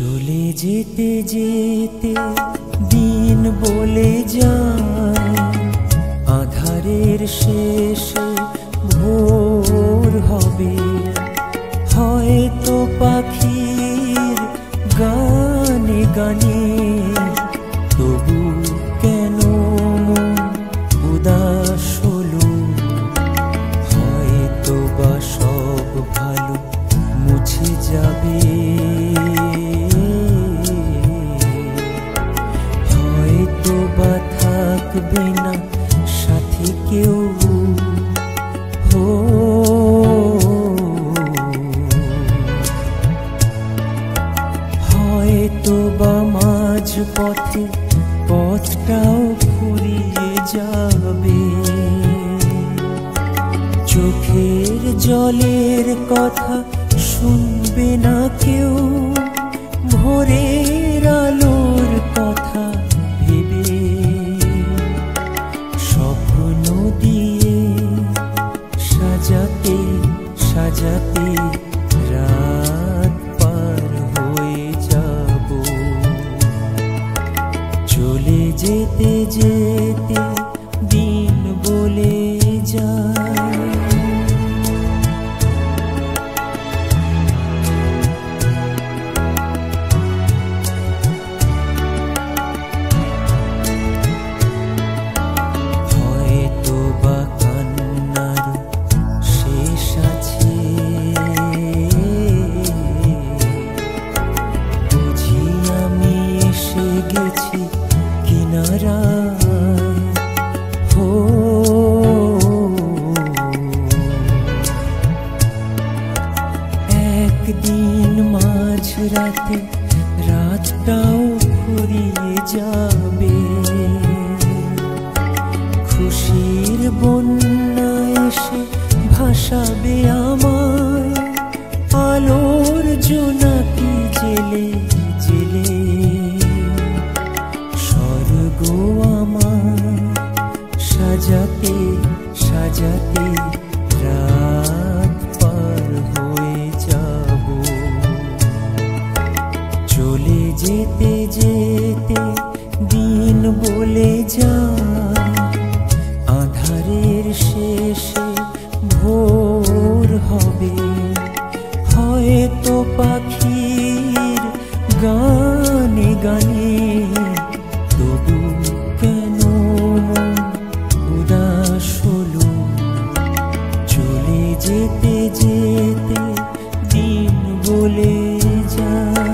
চলে যেতে যেতে দিন বলে যায়, আঁধারের শেষে ভোর হবে। হয়তো পাখির গানে গানে তবু কেন মন উদাস হলো। হয়তো বা সব ভালো মুছে যাবে, হয়তো বা থাকবে না সাথে কেউ। হয়তো বা মাঝ পথে পথটাও ফুরিয়ে যাবে। চোখের জলের কথা শুনবে না কেউ, ভোরের আলোর কথা ভেবে স্বপ্ন দিয়ে সাজাতে সাজাতে রাত পার হয়ে যাব। চলে যেতে যেতে দিন বলে যায়। হয়তো বা কান্নার শেষ আছে, বুঝি আমি এসে গেছি কিনারায়। একদিন মাঝরাতে রাতটাও ফুরিয়ে যাবে। খুশির বন্যা এসে ভাসাবে আমায়, আলোর জোনাকি জেলে জেলে। স্বর্গ আমায় সাজাতে সাজাতে রাত পার হয়ে যাব। চলে যেতে যেতে দিন বলে যায়, আঁধারের শেষে ভোর হবে। হয়তো পাখির গানে গানে তবু কেন মন উদাস হলো। চলে যেতে যেতে দিন বলে যায়।